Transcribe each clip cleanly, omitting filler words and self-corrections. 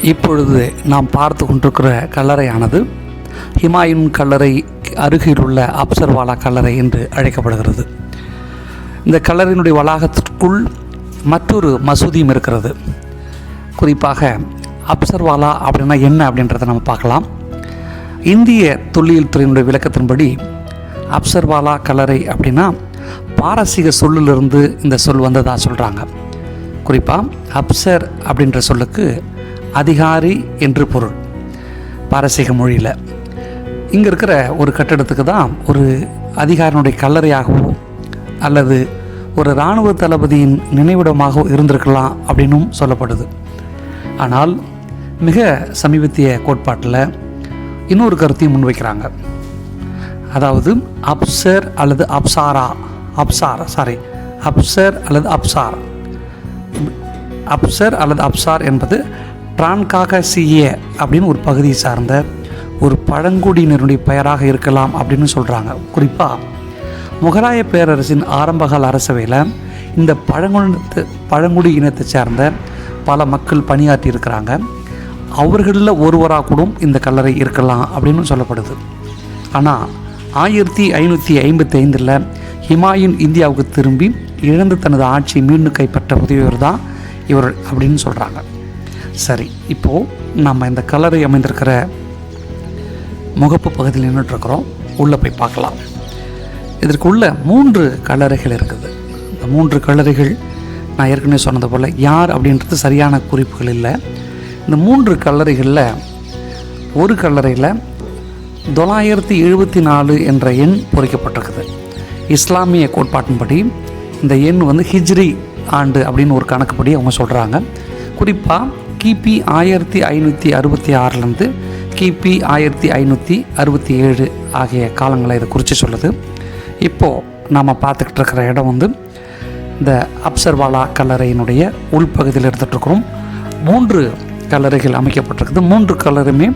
இப்பொழுது நாம் பார்த்து கொண்டிருக்கிற கல்லறையானது ஹுமாயூன் கல்லறை அருகிலுள்ள அப்சர்வாலா கல்லறை என்று அழைக்கப்படுகிறது. இந்த கல்லறையினுடைய வளாகத்திற்குள் மற்றொரு மசூதியும் இருக்கிறது. குறிப்பாக அப்சர்வாலா அப்படின்னா என்ன அப்படின்றத நம்ம பார்க்கலாம். இந்திய தொல்லியல் துறையினுடைய விளக்கத்தின்படி அப்சர்வாலா கல்லறை அப்படின்னா பாரசீக சொல்லிலிருந்து இந்த சொல் வந்ததாக சொல்கிறாங்க. குறிப்பாக அப்சர் அப்படின்ற சொல்லுக்கு அதிகாரி என்று பொருள் பாரசீக மொழியில். இங்கே இருக்கிற ஒரு கட்டடத்துக்கு தான் ஒரு அதிகாரினுடைய கல்லறையாகவோ அல்லது ஒரு இராணுவ தளபதியின் நினைவிடமாகவோ இருந்திருக்கலாம் அப்படின்னும் சொல்லப்படுது. ஆனால் மிக சமீபத்திய கோட்பாட்டில் இன்னொரு கருத்தையும் முன்வைக்கிறாங்க. அதாவது அப்சர் அல்லது அப்சர் அல்லது அப்சார் என்பது டிரான்காகசியே அப்படின்னு ஒரு பகுதியை சார்ந்த ஒரு பழங்குடியினருடைய பெயராக இருக்கலாம் அப்படின்னு சொல்கிறாங்க. குறிப்பாக முகலாய பேரரசின் ஆரம்பகால அரசவையில் இந்த பழங்குடி இனத்தை சேர்ந்த பல மக்கள் பணியாற்றி இருக்கிறாங்க. அவர்களில் ஒருவராக கூட இந்த கல்லறை இருக்கலாம் அப்படின்னு சொல்லப்படுது. ஆனால் 1555 ஹுமாயூன் இந்தியாவுக்கு திரும்பி இழந்து தனது ஆட்சியை மீண்டும் கைப்பற்ற உதவியவர் தான் இவர் அப்படின்னு சொல்கிறாங்க. சரி, இப்போது நம்ம இந்த கல்லறை அமைந்திருக்கிற முகப்பு பகுதியில் நின்றுட்டுருக்குறோம். உள்ளே போய் பார்க்கலாம். இதற்குள்ள 3 கல்லறைகள் இருக்குது. இந்த 3 கல்லறைகள் நான் ஏற்கனவே சொன்னது போல் யார் அப்படின்றது சரியான குறிப்புகள் இல்லை. இந்த 3 கல்லறைகளில் ஒரு கல்லறையில் 974 என்ற எண் பொறிக்கப்பட்டிருக்குது. இஸ்லாமிய கோட்பாட்டின்படி இந்த எண் ஹிஜ்ரி ஆண்டு அப்படின்னு ஒரு கணக்குப்படி அவங்க சொல்கிறாங்க. குறிப்பாக கிபி 1566 கிபி 1567 ஆகிய காலங்களை இதை குறித்து சொல்லுது. இப்போது நாம் பார்த்துக்கிட்டு இருக்கிற இடம் இந்த அப்சர்வாலா கல்லறையினுடைய உள்பகுதியில் எடுத்துகிட்ருக்கிறோம். 3 கல்லறைகள் அமைக்கப்பட்டிருக்குது. 3 கல்லறையுமே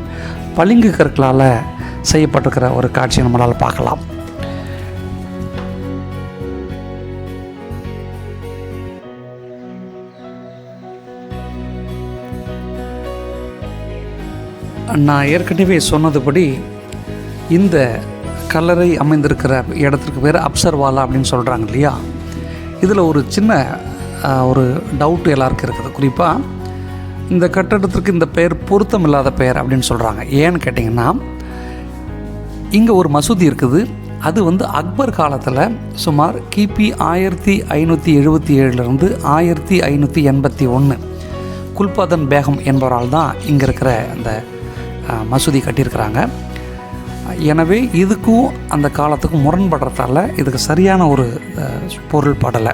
பளிங்கு கற்களால் செய்யப்பட்டிருக்கிற ஒரு காட்சியை நம்மளால் பார்க்கலாம். நான் ஏற்கனவே சொன்னதுபடி இந்த கல்லறை அமைந்திருக்கிற இடத்துக்கு பேர் அப்சர்வாலா அப்படின்னு சொல்கிறாங்க இல்லையா. இதில் ஒரு சின்ன ஒரு டவுட்டு எல்லாருக்கும் இருக்குது. குறிப்பாக இந்த கட்டடத்திற்கு இந்த பெயர் பொருத்தம் இல்லாத பெயர் அப்படின்னு சொல்கிறாங்க. ஏன்னு கேட்டிங்கன்னா, இங்கே ஒரு மசூதி இருக்குது. அது அக்பர் காலத்தில் சுமார் கிபி 1577 1581 குல்பாதன் பேகம் என்பவரால் தான் இங்கே இருக்கிற அந்த மசூதி கட்டியிருக்கிறாங்க. எனவே இதுக்கும் அந்த காலத்துக்கும் முரண்படுறதால இதுக்கு சரியான ஒரு பொருள் படலை.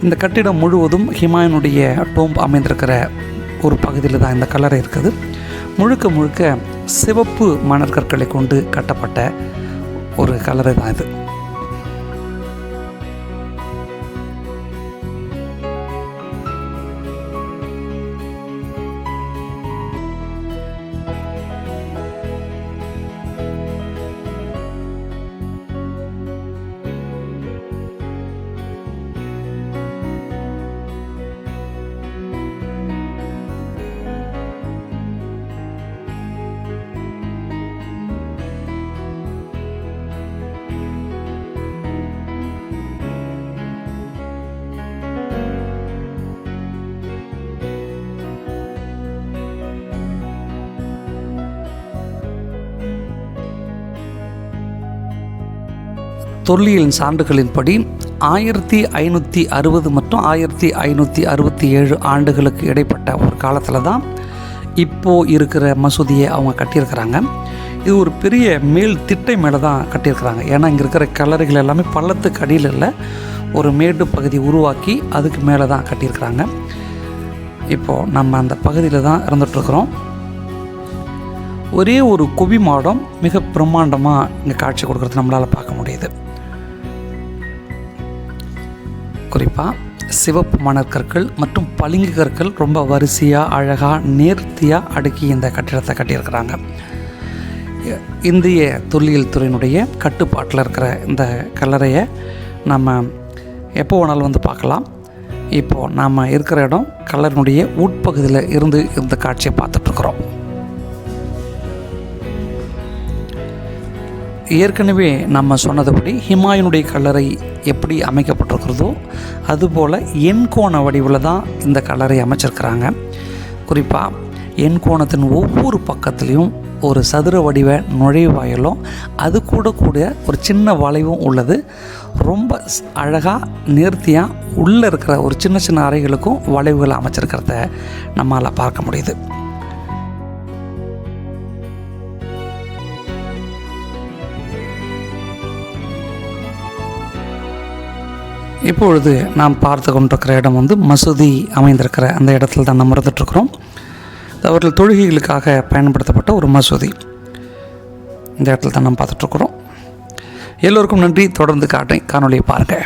இந்த கட்டிடம் முழுவதும் ஹுமாயூனுடைய டோம்ப் அமைந்திருக்கிற ஒரு பகுதியில் தான் இந்த கல்லறை இருக்குது. முழுக்க சிவப்பு மணற்கற்களை கொண்டு கட்டப்பட்ட ஒரு கல்லறை தான் இது. தொல்லியல் சான்றுகளின்படி 1560 மற்றும் 1567 ஆண்டுகளுக்கு இடைப்பட்ட ஒரு காலத்தில் தான் இப்போது இருக்கிற மசூதியை அவங்க கட்டியிருக்கிறாங்க. இது ஒரு பெரிய மேல் திட்டை மேலே தான் கட்டியிருக்கிறாங்க. ஏன்னா இங்கே இருக்கிற கல்லறைகள் எல்லாமே பள்ளத்துக்கு அடியில் இல்லை, ஒரு மேடு பகுதி உருவாக்கி அதுக்கு மேலே தான் கட்டியிருக்கிறாங்க. இப்போது நம்ம அந்த பகுதியில் தான் இருந்துகிட்ருக்குறோம். ஒரே ஒரு குவி மாடம் மிக பிரம்மாண்டமாக இங்கே காட்சி கொடுக்குறது நம்மளால் பார்க்க முடியுது. குறிப்பாக சிவப்பு மணற்கற்கள் மற்றும் பளிங்கு கற்கள் ரொம்ப வரிசையாக அழகாக நேர்த்தியாக அடுக்கி இந்த கட்டிடத்தை கட்டியிருக்கிறாங்க. இந்திய தொல்லியல் துறையினுடைய கட்டுப்பாட்டில் இருக்கிற இந்த கல்லறையை நம்ம எப்போ வேணாலும் பார்க்கலாம். இப்போது நாம் இருக்கிற இடம் கல்லறையினுடைய உட்பகுதியில் இருந்து இந்த காட்சியை பார்த்துட்ருக்குறோம். ஏற்கனவே நம்ம சொன்னதுபடி ஹுமாயூனுடைய கல்லறை எப்படி அமைக்கப்பட்டிருக்கிறதோ அதுபோல் எண்கோண வடிவில் தான் இந்த கல்லறை அமைச்சிருக்கிறாங்க. குறிப்பாக எண்கோணத்தின் ஒவ்வொரு பக்கத்துலேயும் ஒரு சதுர வடிவ நுழைவாயிலும் அது கூட ஒரு சின்ன வளைவும் உள்ளது. ரொம்ப அழகாக நேர்த்தியாக உள்ளே இருக்கிற ஒரு சின்ன சின்ன அறைகளுக்கும் வளைவுகள் அமைச்சிருக்கிறத நம்மளால் பார்க்க முடியுது. இப்பொழுது நாம் பார்த்து கொண்டிருக்கிற இடம் மசூதி அமைந்திருக்கிற அந்த இடத்துல தான் நம்ம இருந்துகிட்ருக்குறோம். அவர்கள் தொழுகைகளுக்காக பயன்படுத்தப்பட்ட ஒரு மசூதி. இந்த இடத்துல தான் நம்ம பார்த்துட்ருக்குறோம். எல்லோருக்கும் நன்றி. தொடர்ந்து காணொலியை பாருங்கள்.